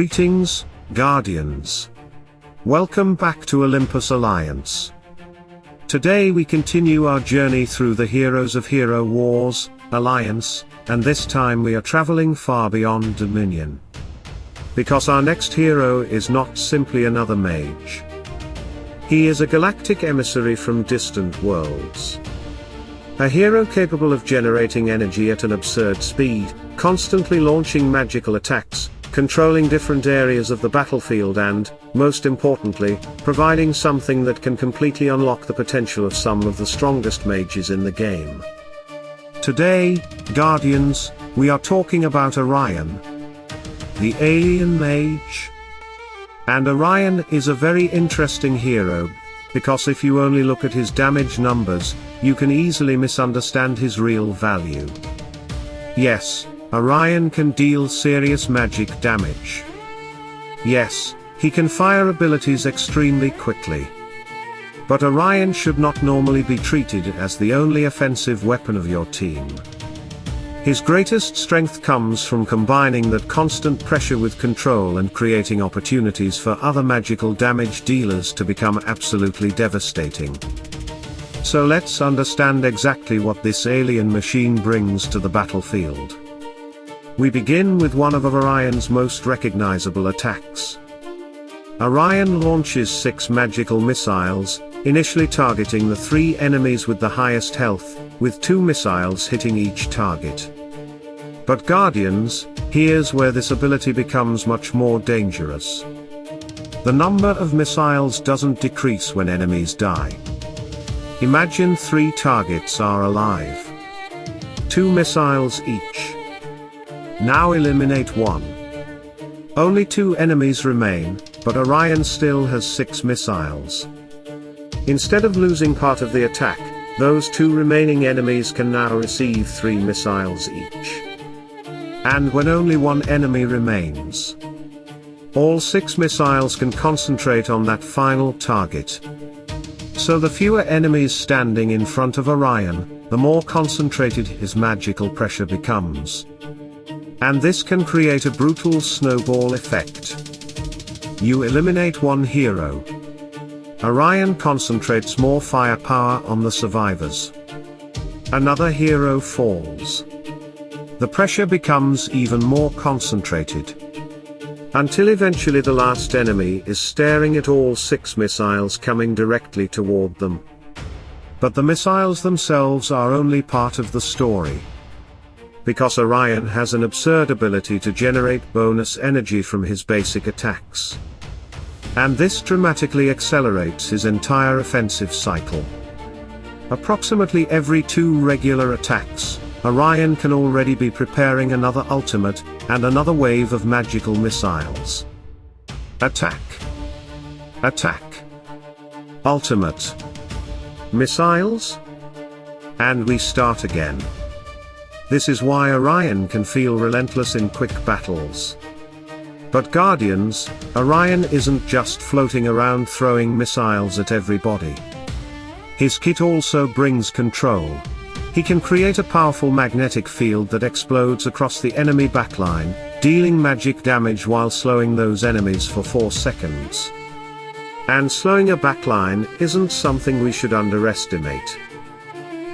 Greetings, Guardians. Welcome back to Olympus Alliance. Today we continue our journey through the heroes of Hero Wars, Alliance, and this time we are traveling far beyond Dominion. Because our next hero is not simply another mage. He is a galactic emissary from distant worlds. A hero capable of generating energy at an absurd speed, constantly launching magical attacks, controlling different areas of the battlefield and, most importantly, providing something that can completely unlock the potential of some of the strongest mages in the game. Today, Guardians, we are talking about Orion, the alien mage. And Orion is a very interesting hero, because if you only look at his damage numbers, you can easily misunderstand his real value. Yes, Orion can deal serious magic damage. Yes, he can fire abilities extremely quickly. But Orion should not normally be treated as the only offensive weapon of your team. His greatest strength comes from combining that constant pressure with control and creating opportunities for other magical damage dealers to become absolutely devastating. So let's understand exactly what this alien machine brings to the battlefield. We begin with one of Orion's most recognizable attacks. Orion launches 6 magical missiles, initially targeting the 3 enemies with the highest health, with 2 missiles hitting each target. But Guardians, here's where this ability becomes much more dangerous. The number of missiles doesn't decrease when enemies die. Imagine 3 targets are alive. 2 missiles each. Now eliminate 1. Only 2 enemies remain, but Orion still has 6 missiles. Instead of losing part of the attack, those 2 remaining enemies can now receive 3 missiles each. And when only 1 enemy remains, all 6 missiles can concentrate on that final target. So the fewer enemies standing in front of Orion, the more concentrated his magical pressure becomes. And this can create a brutal snowball effect. You eliminate 1 hero. Orion concentrates more firepower on the survivors. Another hero falls. The pressure becomes even more concentrated. Until eventually the last enemy is staring at all 6 missiles coming directly toward them. But the missiles themselves are only part of the story. Because Orion has an absurd ability to generate bonus energy from his basic attacks. And this dramatically accelerates his entire offensive cycle. Approximately every 2 regular attacks, Orion can already be preparing another ultimate, and another wave of magical missiles. Attack. Attack. Ultimate. Missiles? And we start again. This is why Orion can feel relentless in quick battles. But Guardians, Orion isn't just floating around throwing missiles at everybody. His kit also brings control. He can create a powerful magnetic field that explodes across the enemy backline, dealing magic damage while slowing those enemies for 4 seconds. And slowing a backline isn't something we should underestimate.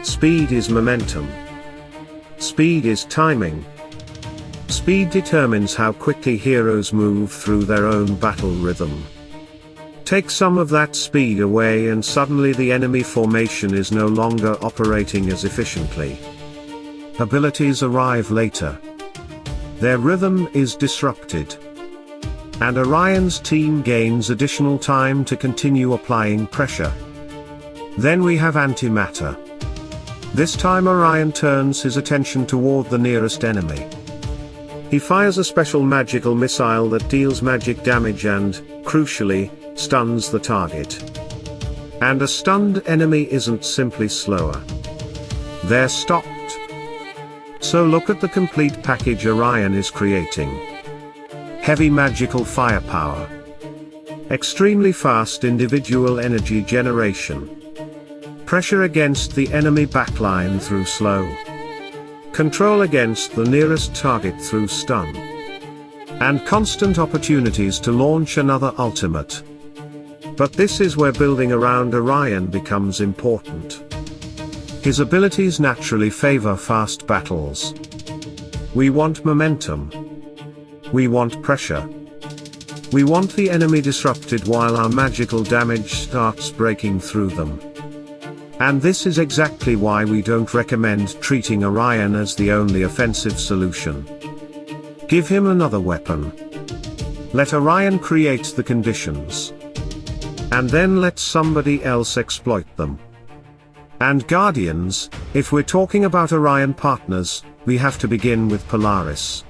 Speed is momentum. Speed is timing. Speed determines how quickly heroes move through their own battle rhythm. Take some of that speed away and suddenly the enemy formation is no longer operating as efficiently. Abilities arrive later. Their rhythm is disrupted. And Orion's team gains additional time to continue applying pressure. Then we have antimatter. This time Orion turns his attention toward the nearest enemy. He fires a special magical missile that deals magic damage and, crucially, stuns the target. And a stunned enemy isn't simply slower. They're stopped. So look at the complete package Orion is creating. Heavy magical firepower. Extremely fast individual energy generation. Pressure against the enemy backline through slow. Control against the nearest target through stun. and constant opportunities to launch another ultimate. But this is where building around Orion becomes important. His abilities naturally favor fast battles. We want momentum. We want pressure. We want the enemy disrupted while our magical damage starts breaking through them. And this is exactly why we don't recommend treating Orion as the only offensive solution. Give him another weapon. Let Orion create the conditions. And then let somebody else exploit them. And Guardians, if we're talking about Orion partners, we have to begin with Polaris.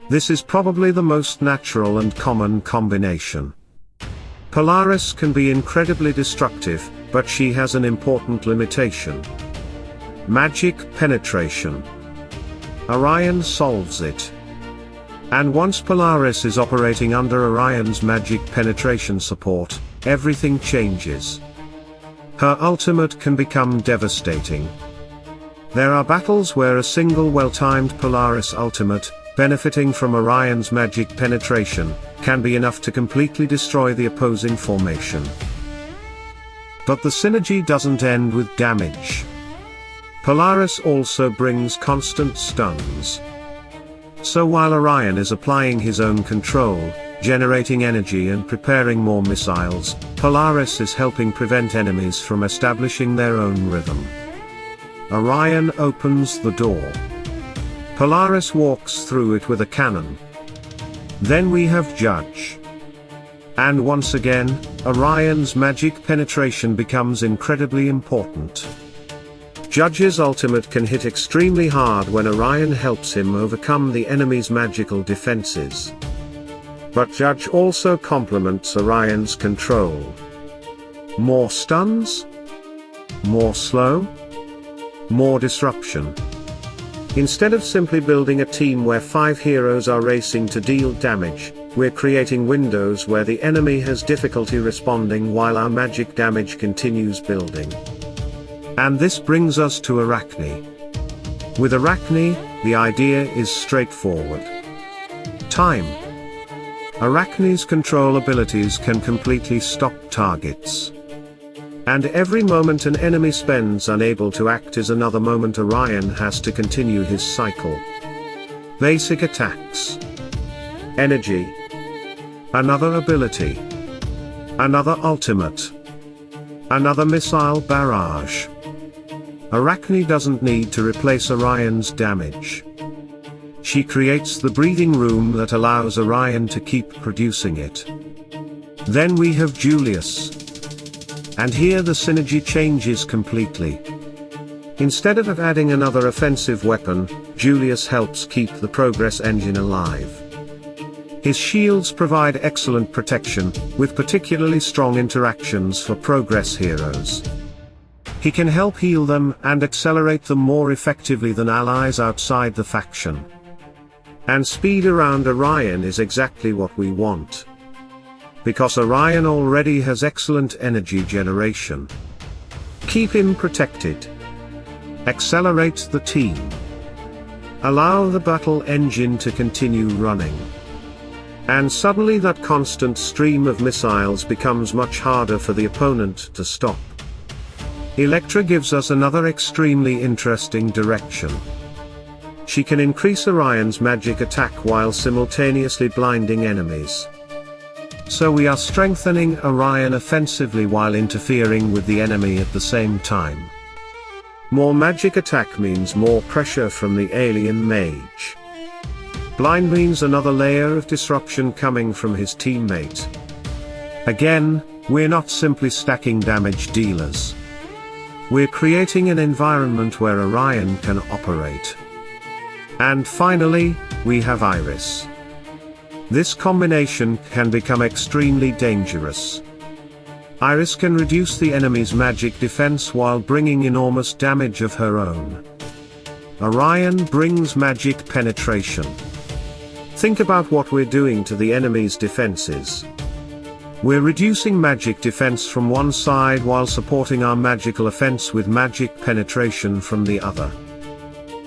This is probably the most natural and common combination. Polaris can be incredibly destructive, but she has an important limitation. Magic penetration. Orion solves it. And once Polaris is operating under Orion's magic penetration support, everything changes. Her ultimate can become devastating. There are battles where a single well-timed Polaris ultimate, benefiting from Orion's magic penetration, can be enough to completely destroy the opposing formation. But the synergy doesn't end with damage. Polaris also brings constant stuns. So while Orion is applying his own control, generating energy and preparing more missiles, Polaris is helping prevent enemies from establishing their own rhythm. Orion opens the door. Polaris walks through it with a cannon. Then we have Judge. And once again, Orion's magic penetration becomes incredibly important. Judge's ultimate can hit extremely hard when Orion helps him overcome the enemy's magical defenses. But Judge also complements Orion's control. More stuns? More slow? More disruption. Instead of simply building a team where 5 heroes are racing to deal damage, we're creating windows where the enemy has difficulty responding while our magic damage continues building. And this brings us to Arachne. With Arachne, the idea is straightforward. Time. Arachne's control abilities can completely stop targets. And every moment an enemy spends unable to act is another moment Orion has to continue his cycle. Basic attacks. Energy. Another ability. Another ultimate. Another missile barrage. Arachne doesn't need to replace Orion's damage. She creates the breathing room that allows Orion to keep producing it. Then we have Julius. And here the synergy changes completely. Instead of adding another offensive weapon, Julius helps keep the progress engine alive. His shields provide excellent protection, with particularly strong interactions for progress heroes. He can help heal them and accelerate them more effectively than allies outside the faction. And speed around Orion is exactly what we want. Because Orion already has excellent energy generation. Keep him protected. Accelerate the team. Allow the battle engine to continue running. And suddenly that constant stream of missiles becomes much harder for the opponent to stop. Electra gives us another extremely interesting direction. She can increase Orion's magic attack while simultaneously blinding enemies. So we are strengthening Orion offensively while interfering with the enemy at the same time. More magic attack means more pressure from the alien mage. Blind means another layer of disruption coming from his teammate. Again, we're not simply stacking damage dealers. We're creating an environment where Orion can operate. And finally, we have Iris. This combination can become extremely dangerous. Iris can reduce the enemy's magic defense while bringing enormous damage of her own. Orion brings magic penetration. Think about what we're doing to the enemy's defenses. We're reducing magic defense from one side while supporting our magical offense with magic penetration from the other.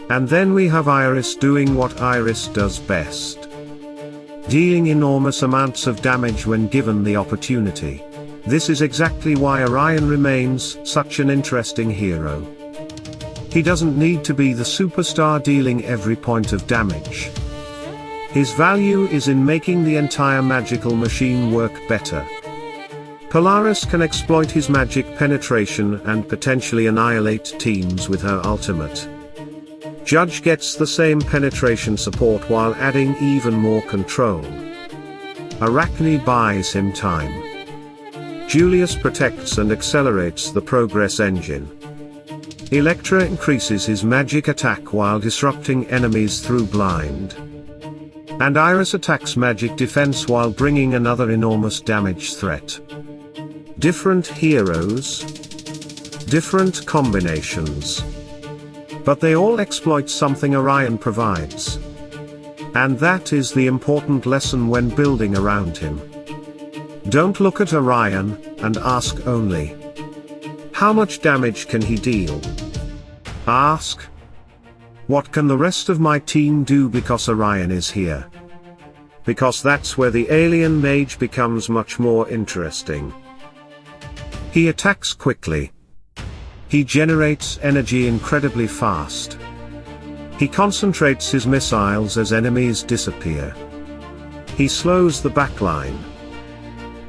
And then we have Iris doing what Iris does best. dealing enormous amounts of damage when given the opportunity. This is exactly why Orion remains such an interesting hero. He doesn't need to be the superstar dealing every point of damage. His value is in making the entire magical machine work better. Polaris can exploit his magic penetration and potentially annihilate teams with her ultimate. Judge gets the same penetration support while adding even more control. Arachne buys him time. Julius protects and accelerates the progress engine. Electra increases his magic attack while disrupting enemies through blind. And Iris attacks magic defense while bringing another enormous damage threat. Different heroes, different combinations. But they all exploit something Orion provides. And that is the important lesson when building around him. Don't look at Orion, and ask only, how much damage can he deal? Ask, what can the rest of my team do because Orion is here? Because that's where the alien mage becomes much more interesting. He attacks quickly. He generates energy incredibly fast. He concentrates his missiles as enemies disappear. He slows the backline.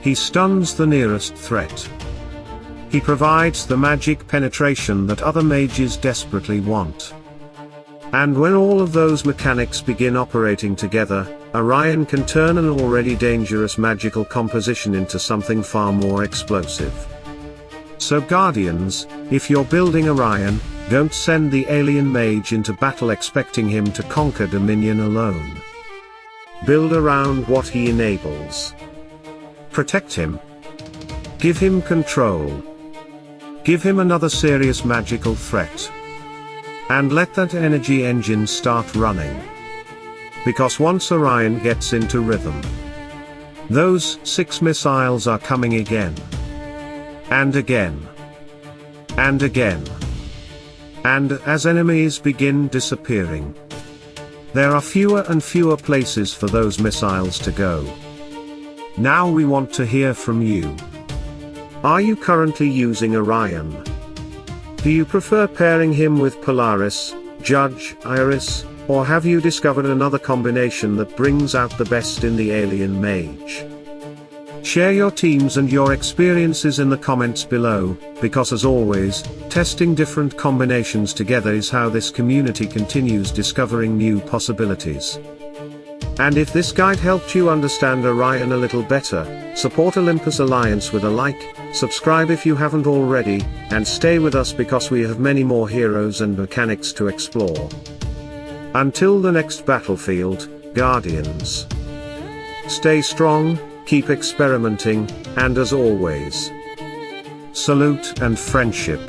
He stuns the nearest threat. He provides the magic penetration that other mages desperately want. And when all of those mechanics begin operating together, Orion can turn an already dangerous magical composition into something far more explosive. So Guardians, if you're building Orion, don't send the alien mage into battle expecting him to conquer Dominion alone. Build around what he enables. Protect him. Give him control. Give him another serious magical threat. And let that energy engine start running. Because once Orion gets into rhythm, those 6 missiles are coming again. And again. And again. And as enemies begin disappearing, there are fewer and fewer places for those missiles to go. Now we want to hear from you. Are you currently using Orion? Do you prefer pairing him with Polaris, Judge, Iris, or have you discovered another combination that brings out the best in the alien mage? Share your teams and your experiences in the comments below, because as always, testing different combinations together is how this community continues discovering new possibilities. And if this guide helped you understand Orion a little better, support Olympus Alliance with a like, subscribe if you haven't already, and stay with us because we have many more heroes and mechanics to explore. Until the next battlefield, Guardians. Stay strong, keep experimenting, and as always, salute and friendship.